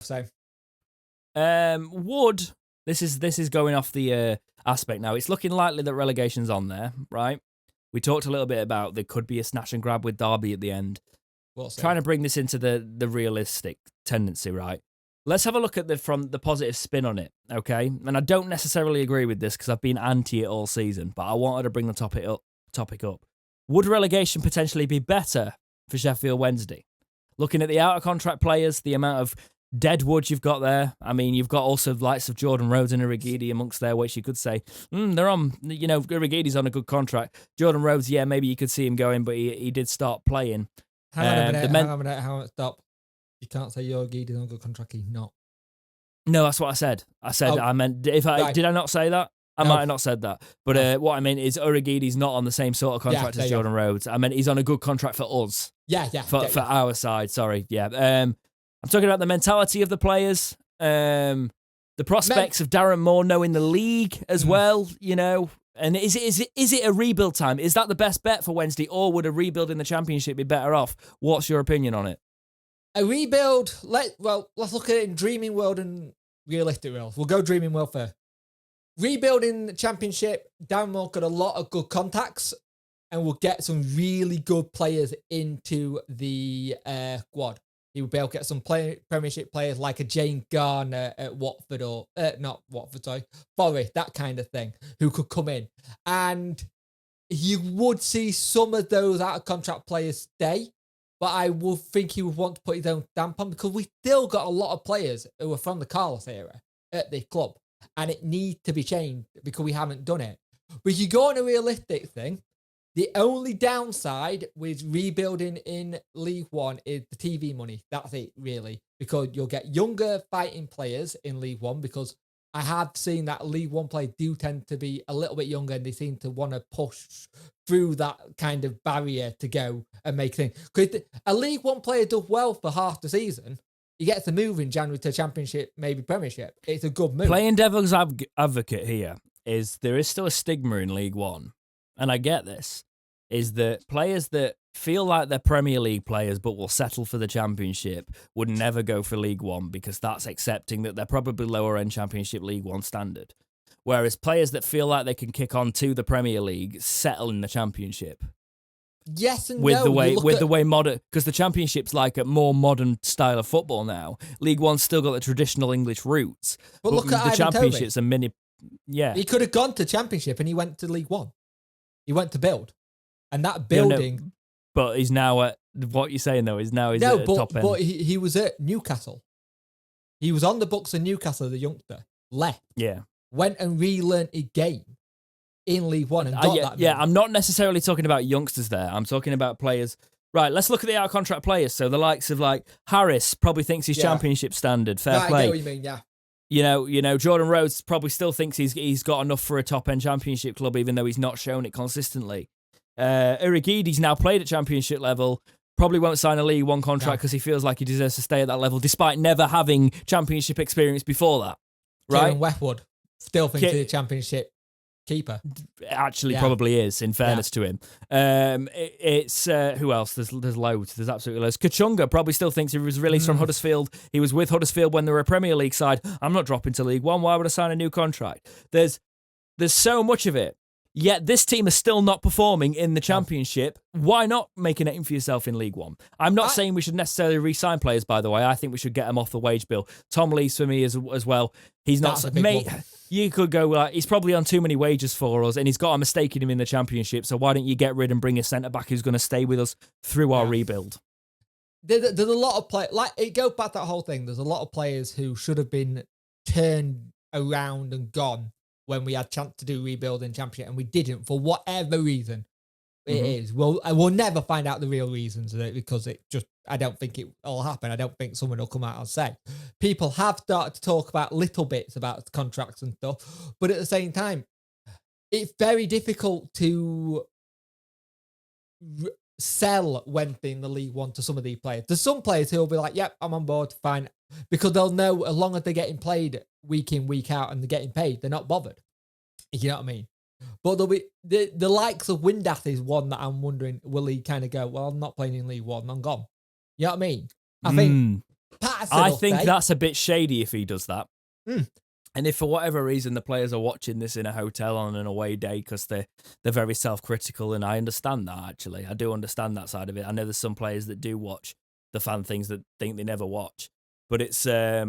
So, this is going off the aspect now. It's looking likely that relegation's on there, right? We talked a little bit about there could be a snatch and grab with Derby at the end. Trying to bring this into the realistic tendency, right? Let's have a look at from the positive spin on it, okay? And I don't necessarily agree with this because I've been anti it all season, but I wanted to bring the topic up. Would relegation potentially be better for Sheffield Wednesday? Looking at the out-of-contract players, the amount of deadwood you've got there. I mean, you've got also the likes of Jordan Rhodes and Irigidi amongst there, which you could say, they're on, Irigidi's on a good contract. Jordan Rhodes, yeah, maybe you could see him going, but he did start playing. Hang on a minute, stop. You can't say Irigidi's on a good contract, he's not. No, that's what I said. I meant, did I not say that? I might have not said that. But what I mean is Irigidi's not on the same sort of contract as Jordan Rhodes. I mean, he's on a good contract for us. Yeah. For our side, sorry. Yeah. I'm talking about the mentality of the players, the prospects of Darren Moore knowing the league as well, And is it a rebuild time? Is that the best bet for Wednesday, or would a rebuild in the Championship be better off? What's your opinion on it? A rebuild, let's look at it in dreaming world and realistic world. We'll go dreaming world first. Rebuilding the Championship, Darren Moore got a lot of good contacts and will get some really good players into the squad. He would be able to get some Premiership players like a Jane Garner at Watford Forest, that kind of thing, who could come in. And you would see some of those out-of-contract players stay, but I would think he would want to put his own stamp on because we still got a lot of players who are from the Carlos era at the club, and it needs to be changed because we haven't done it. But if you go on a realistic thing, the only downside with rebuilding in League One is the TV money. That's it, really, because you'll get younger fighting players in League One because I have seen that League One players do tend to be a little bit younger and they seem to want to push through that kind of barrier to go and make things. Because a League One player does well for half the season, he gets a move in January to Championship, maybe Premiership. It's a good move. Playing devil's advocate here is there is still a stigma in League One, and I get this, is that players that feel like they're Premier League players but will settle for the Championship would never go for League One because that's accepting that they're probably lower end Championship League One standard. Whereas players that feel like they can kick on to the Premier League settle in the Championship. Yes and with no. The way modern, because the Championship's like a more modern style of football now. League One's still got the traditional English roots, but look at the Championship's a mini. Yeah, he could have gone to Championship and he went to League One. He went to build, and that building. No, but he's now at what you're saying though. He's at the top end. But he was at Newcastle. He was on the books of Newcastle, the youngster. Left. Yeah. Went and relearned a game in League One and got that. Yeah, I'm not necessarily talking about youngsters there. I'm talking about players. Right, let's look at the out-of-contract players. So the likes of like Harris probably thinks he's Championship standard. Fair play. I get what you mean, yeah. You know, Jordan Rhodes probably still thinks he's got enough for a top-end Championship club, even though he's not shown it consistently. Irigidi's now played at Championship level. Probably won't sign a League One contract because he feels like he deserves to stay at that level, despite never having Championship experience before that. Right? Kieran Westwood still thinks he's a Championship keeper. Actually, probably is, in fairness to him. It's who else? There's loads. There's absolutely loads. Kachunga probably still thinks he was released from Huddersfield. He was with Huddersfield when they were a Premier League side. I'm not dropping to League One. Why would I sign a new contract? There's so much of it. Yet this team is still not performing in the Championship. Why not make a name for yourself in League One? I'm not saying we should necessarily re-sign players, by the way. I think we should get them off the wage bill. Tom Lee's for me as well. He's not... Mate, you could go, he's probably on too many wages for us, and he's got a mistake in him in the Championship, so why don't you get rid and bring a centre-back who's going to stay with us through our rebuild? There's a lot of players... Like, it goes back to that whole thing. There's a lot of players who should have been turned around and gone when we had chance to do rebuilding Championship, and we didn't for whatever reason it is. Well, I will never find out the real reasons of it because I don't think it will happen. I don't think someone will come out and say. People have started to talk about little bits about contracts and stuff, but at the same time, it's very difficult to sell when in the League One to some of these players. There's some players who will be like, yep, I'm on board, fine, because they'll know as long as they're getting played week in, week out, and they're getting paid, they're not bothered. You know what I mean? But there'll be the likes of Windass is one that I'm wondering, will he kind of go, well, I'm not playing in League One, I'm gone. You know what I mean? I think I think that's a bit shady if he does that. Mm. And if for whatever reason the players are watching this in a hotel on an away day because they're very self-critical, and I understand that, actually. I do understand that side of it. I know there's some players that do watch the fan things that think they never watch. But it's... I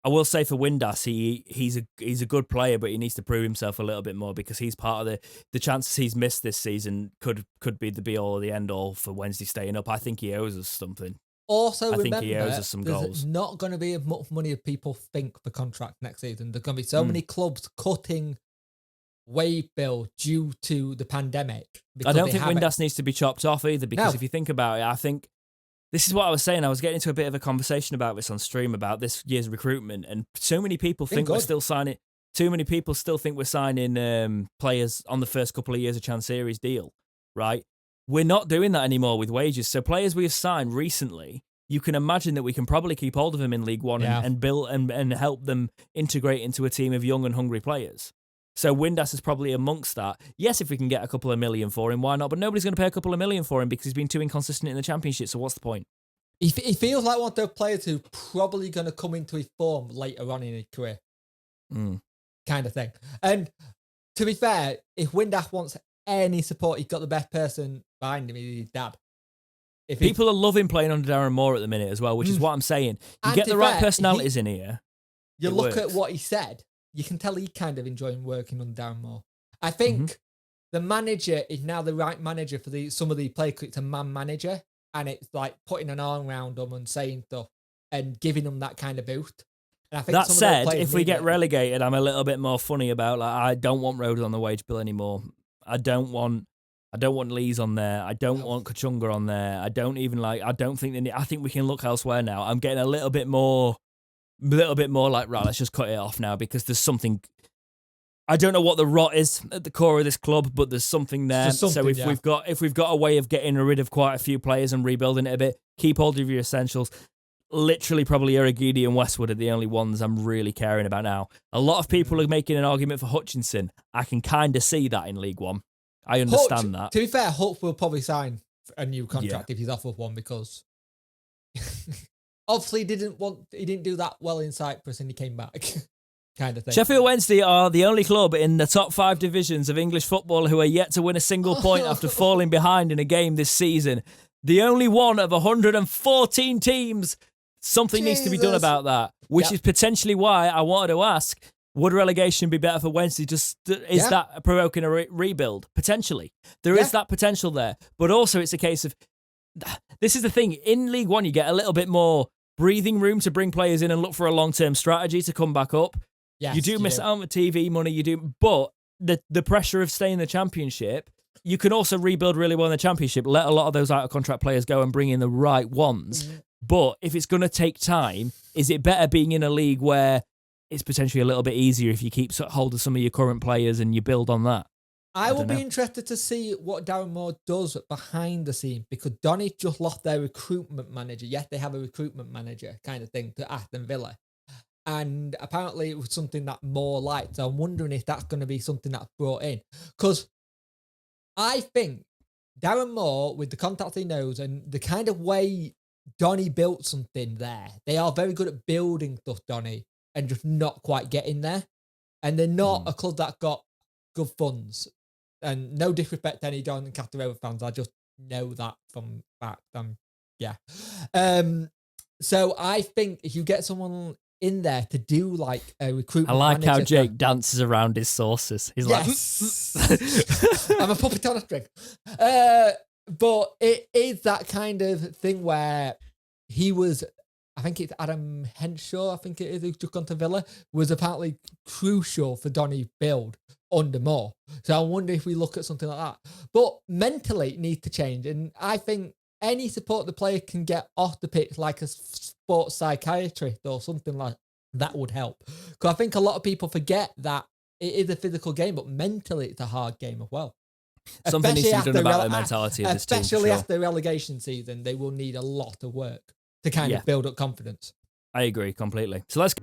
will say for Windass, he's a good player, but he needs to prove himself a little bit more, because he's part of the chances he's missed this season could be the be all or the end all for Wednesday staying up. I think he owes us something. Also, I remember, think he owes us some there's goals. not going to be as much money as people think for contract next season. There's going to be so many clubs cutting wage bill due to the pandemic. I don't think Windass needs to be chopped off either, because if you think about it, I think this is what I was saying. I was getting into a bit of a conversation about this on stream about this year's recruitment, and so many people think we're still signing. Too many people still think we're signing players on the first couple of years of Chan Series deal, right? We're not doing that anymore with wages. So players we have signed recently, you can imagine that we can probably keep hold of them in League One and build and help them integrate into a team of young and hungry players. So Windass is probably amongst that. Yes, if we can get a couple of million for him, why not? But nobody's going to pay a couple of million for him because he's been too inconsistent in the Championship. So what's the point? He feels like one of those players who's probably going to come into his form later on in his career. Kind of thing. And to be fair, if Windass wants any support, he's got the best person behind him, his dad. People are loving playing under Darren Moore at the minute as well, which is what I'm saying. You get the right personalities in here. You look at what he said, you can tell he kind of enjoying working under Darren Moore. I think the manager is now the right manager for some of the players. It's a man manager, and it's like putting an arm around them and saying stuff and giving them that kind of boost. And I think that said, if we get relegated, I'm a little bit more funny about, like, I don't want Rhodes on the wage bill anymore. I don't want Lees on there. I don't want Kachunga on there. I don't think I think we can look elsewhere now. I'm getting a little bit more like, right, let's just cut it off now, because there's something. I don't know what the rot is at the core of this club, but there's something there. So if we've got a way of getting rid of quite a few players and rebuilding it a bit, keep hold of your essentials. Literally, probably Irigidi and Westwood are the only ones I'm really caring about now. A lot of people are making an argument for Hutchinson. I can kind of see that in League One. I understand that. To be fair, Hutch will probably sign a new contract if he's offered one, because obviously he didn't do that well in Cyprus and he came back. Kind of thing. Sheffield Wednesday are the only club in the top 5 divisions of English football who are yet to win a single point after falling behind in a game this season. The only one of 114 teams. Something needs to be done about that, which is potentially why I wanted to ask, would relegation be better for Wednesday? Is that provoking a rebuild? Potentially. There is that potential there. But also it's a case of, this is the thing, in League One you get a little bit more breathing room to bring players in and look for a long-term strategy to come back up. Yes, you do miss out on the TV money, but the pressure of staying in the Championship, you can also rebuild really well in the Championship, let a lot of those out-of-contract players go and bring in the right ones. But if it's going to take time, is it better being in a league where it's potentially a little bit easier if you keep hold of some of your current players and you build on that? I will be interested to see what Darren Moore does behind the scene, because Donny just lost their recruitment manager. Yes, they have a recruitment manager kind of thing to Aston Villa. And apparently it was something that Moore liked. So I'm wondering if that's going to be something that's brought in. Because I think Darren Moore, with the contacts he knows and the kind of way Donny built something there, they are very good at building stuff, Donny, and just not quite getting there. And they're not a club that got good funds. And no disrespect to any Don Catarella fans, I just know that from fact. So I think if you get someone in there to do like a recruitment, I like how Jake dances around his sources. He's like, I'm a puppet on a string. But it is that kind of thing where he was, I think it's Adam Henshaw, I think it is, who's just gone to Villa, was apparently crucial for Donny build under Moore. So I wonder if we look at something like that. But mentally it needs to change. And I think any support the player can get off the pitch, like a sports psychiatrist or something like that, would help. Because I think a lot of people forget that it is a physical game, but mentally it's a hard game as well. Something needs to be done about the mentality of this team. Especially after the relegation season, they will need a lot of work to kind of build up confidence. I agree completely. So let's...